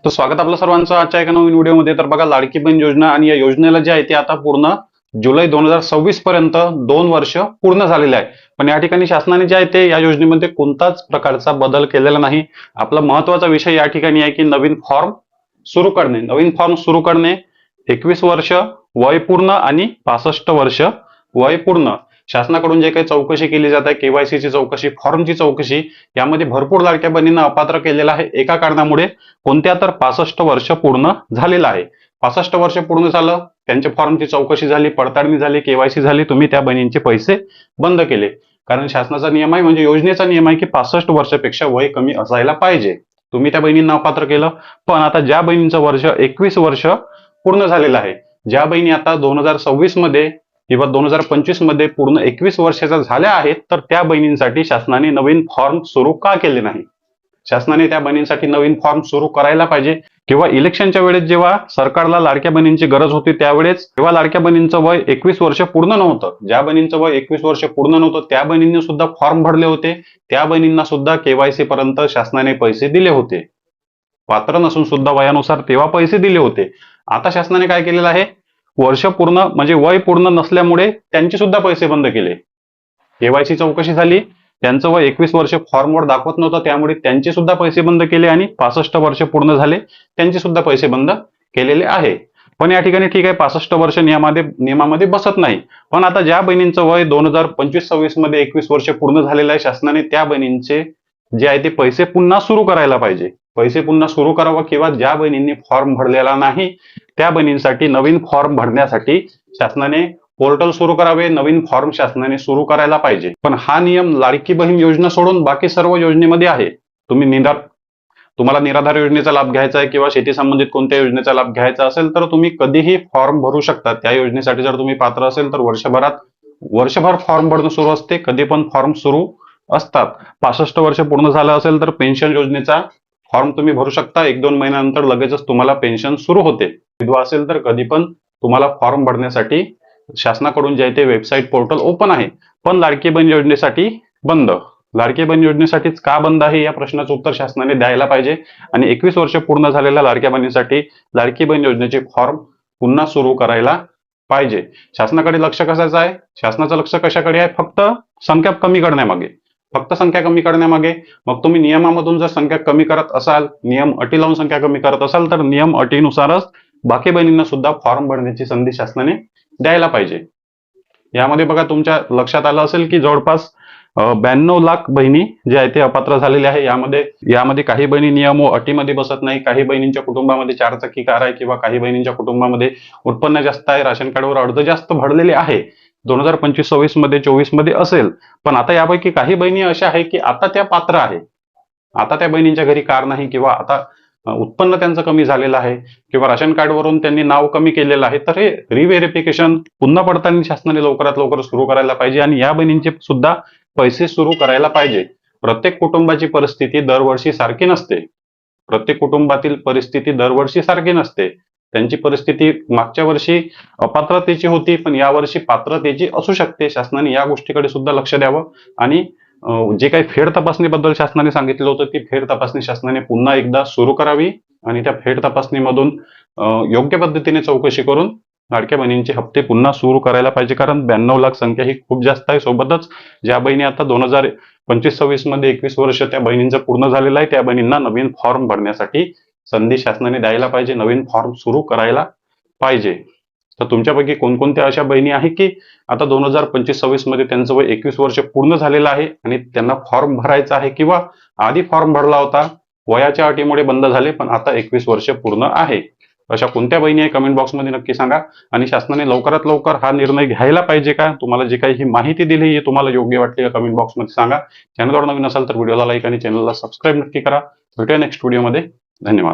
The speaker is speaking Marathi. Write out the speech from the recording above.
तर स्वागत आपलं सर्वांचं आजच्या एका नवीन व्हिडिओमध्ये. तर बघा, लाडकी बहीण योजना आणि या योजनेला जे आहे ते आता पूर्ण जुलै 2026 पर्यंत 2 वर्ष पूर्ण झालेले आहे. पण या ठिकाणी शासनाने जे आहे ते या योजनेमध्ये कोणताच प्रकारचा बदल केलेला नाही. आपला महत्वाचा विषय या ठिकाणी आहे की नवीन फॉर्म सुरू करणे. नवीन फॉर्म सुरू करणे, 21 वर्ष वय पूर्ण आणि 65 वर्ष वय पूर्ण. शासनाकडून जे काही चौकशी केली जात आहे, केवायसीची चौकशी, फॉर्मची चौकशी, यामध्ये भरपूर लाडक्या बहिणींना अपात्र केलेलं आहे एका कारणामुळे. कोणत्या? तर 65 वर्ष पूर्ण झालेलं आहे. 65 वर्ष पूर्ण झालं, त्यांच्या फॉर्मची चौकशी झाली, पडताळणी झाली, केवायसी झाली, तुम्ही त्या बहिणींचे पैसे बंद केले. कारण शासनाचा नियम आहे, म्हणजे योजनेचा नियम आहे की 65 वर्षापेक्षा वय कमी असायला पाहिजे. तुम्ही त्या बहिणींना अपात्र केलं. पण आता ज्या बहिणींचं वर्ष 21 वर्ष पूर्ण झालेलं आहे, ज्या बहिणी आता 2026 मध्ये किंवा 2025 मध्ये पूर्ण 21 वर्षाच्या झाल्या आहेत, तर त्या बहिणींसाठी शासनाने नवीन फॉर्म सुरू का केले नाही? शासनाने त्या बहिणींसाठी नवीन फॉर्म सुरू करायला पाहिजे. किंवा इलेक्शनच्या वेळेस जेव्हा सरकारला लाडक्या बहिणींची गरज होती त्यावेळेस तेव्हा लाडक्या बहिणींचं वय 21 वर्ष पूर्ण नव्हतं. ज्या बहिणींचं वय 21 वर्ष पूर्ण नव्हतं त्या बहिणींनी सुद्धा फॉर्म भरले होते. त्या बहिणींना सुद्धा केवायसी पर्यंत शासनाने पैसे दिले होते. पात्र नसून सुद्धा वयानुसार तेव्हा पैसे दिले होते. आता शासनाने काय केलेलं आहे? वर्ष पूर्ण म्हणजे वय पूर्ण नसल्यामुळे त्यांचे सुद्धा पैसे बंद केले. केवायसी चौकशी झाली, त्यांचं वय 21 वर्ष फॉर्मवर दाखवत नव्हतं, त्यामुळे त्यांचे सुद्धा पैसे बंद केले आणि 65 वर्ष पूर्ण झाले, त्यांचे सुद्धा पैसे बंद केलेले आहे. पण या ठिकाणी ठीक आहे, 65 वर्ष नियमामध्ये बसत नाही. पण आता ज्या बहिणींचं वय 2025-26 मध्ये 21 वर्ष पूर्ण झालेलं आहे, शासनाने त्या बहिणींचे जे आहे ते पैसे पुन्हा सुरू करायला पाहिजे. पैसे पुन्हा सुरू करावं, किंवा ज्या बहिणींनी फॉर्म भरलेला नाही त्या बहिणींसाठी नवीन फॉर्म भरण्यासाठी शासनाने पोर्टल सुरू करावे. नवीन फॉर्म शासनाने सुरू करायला पाहिजे. पण हा नियम लाडकी बहीण योजना सोडून बाकी सर्व योजनेमध्ये आहे. तुम्हाला निराधार योजनेचा लाभ घ्यायचा आहे किंवा शेती संबंधित कोणत्या योजनेचा लाभ घ्यायचा असेल तर तुम्ही कधीही फॉर्म भरू शकता. त्या योजनेसाठी जर तुम्ही पात्र असेल तर वर्षभर फॉर्म भरणं सुरू असते, कधी पण फॉर्म सुरू असतात. 65 वर्ष पूर्ण झालं असेल तर पेन्शन योजनेचा फॉर्म तुम्ही भरू शकता. 1-2 महिन्यानंतर लगेचच तुम्हाला पेन्शन सुरू होते. विधवा असेल तर कधी पण तुम्हाला फॉर्म भरण्यासाठी शासनाकडून जे आहे ते वेबसाईट पोर्टल ओपन आहे. पण लाडकी बहीण योजनेसाठी बंद. लाडकी बहीण योजनेसाठीच का बंद आहे या प्रश्नाचं उत्तर शासनाने द्यायला पाहिजे. आणि 21 वर्ष पूर्ण झालेल्या लाडक्या बहिणीसाठी लाडकी बहीण योजनेचे फॉर्म पुन्हा सुरू करायला पाहिजे. शासनाकडे लक्ष कशाचं आहे? शासनाचं लक्ष कशाकडे आहे? फक्त संख्या कमी करण्यामागे. फक्त संख्या कमी करण्यामागे. मग तुम्ही नियमामधून जर संख्या कमी करत असाल, नियम अटी लावून संख्या कमी करत असाल, तर नियम अटीनुसारच बाकी बहिणींना सुद्धा फॉर्म भरण्याची संधी शासनाने द्यायला पाहिजे. यामध्ये बघा, तुमच्या लक्षात आलं असेल की जवळपास 92 लाख बहिणी जे आहे ते अपात्र झालेले आहे. यामध्ये काही बहिणी नियम व अटीमध्ये बसत नाही. काही बहिणींच्या कुटुंबामध्ये 4 चाकी कार आहे, किंवा काही बहिणींच्या कुटुंबामध्ये उत्पन्न जास्त आहे, राशन कार्डवर अर्ज जास्त भरलेले आहे. 2025-26 मध्ये 24 मध्ये असेल. पण आता यापैकी काही बहिणी अशा आहे की आता त्या पात्र आहे. आता त्या बहिणींच्या घरी कार नाही, किंवा आता उत्पन्न त्यांचं कमी झालेलं आहे, किंवा राशन कार्डवरून त्यांनी नाव कमी केलेलं आहे. तर हे रिव्हेरिफिकेशन पुन्हा पडताळणी शासनाने लवकरात लवकर सुरू करायला पाहिजे आणि या बहिणींचे सुद्धा पैसे सुरू करायला पाहिजे. प्रत्येक कुटुंबाची परिस्थिती दरवर्षी सारखी नसते. प्रत्येक कुटुंबातील परिस्थिती दरवर्षी सारखी नसते. त्यांची परिस्थिती मागच्या वर्षी अपात्रतेची होती, पण यावर्षी पात्रतेची असू शकते. शासनाने या गोष्टीकडे सुद्धा लक्ष द्यावं. आणि जे काही फेड तपासणीबद्दल शासनाने सांगितलं होतं, ती फेड तपासणी शासनाने पुन्हा एकदा सुरू करावी आणि त्या फेड तपासणीमधून योग्य पद्धतीने चौकशी करून लाडक्या बहिणींचे हप्ते पुन्हा सुरू करायला पाहिजे. कारण 92 लाख संख्या ही खूप जास्त आहे. सोबतच ज्या बहिणी आता 2025-26 मध्ये 21 वर्ष त्या बहिणींचं पूर्ण झालेलं आहे, त्या बहिणींना नवीन फॉर्म भरण्यासाठी संधी शासनाने द्यायला पाहिजे. नवीन फॉर्म सुरू करायला पाहिजे. तर तुमच्यापैकी कोणकोणत्या अशा बहिणी आहे की आता 2025-26 मध्ये त्यांचं वय 21 वर्ष पूर्ण झालेलं आहे आणि त्यांना फॉर्म भरायचा आहे, किंवा आधी फॉर्म भरला होता, वयाच्या अटीमुळे बंद झाले, पण आता 21 वर्ष पूर्ण आहे. अशा कोणत्या बहिणी आहे कमेंट बॉक्समध्ये नक्की सांगा. आणि शासनाने लवकरात लवकर हा निर्णय घ्यायला पाहिजे का? तुम्हाला जे काही ही माहिती दिली ही तुम्हाला योग्य वाटली का? कमेंट बॉक्समध्ये सांगा. चॅनलवर नवीन असाल तर व्हिडिओला लाईक आणि चॅनलला सबस्क्राईब नक्की करा. भेटूया नेक्स्ट व्हिडिओमध्ये. धन्यवाद.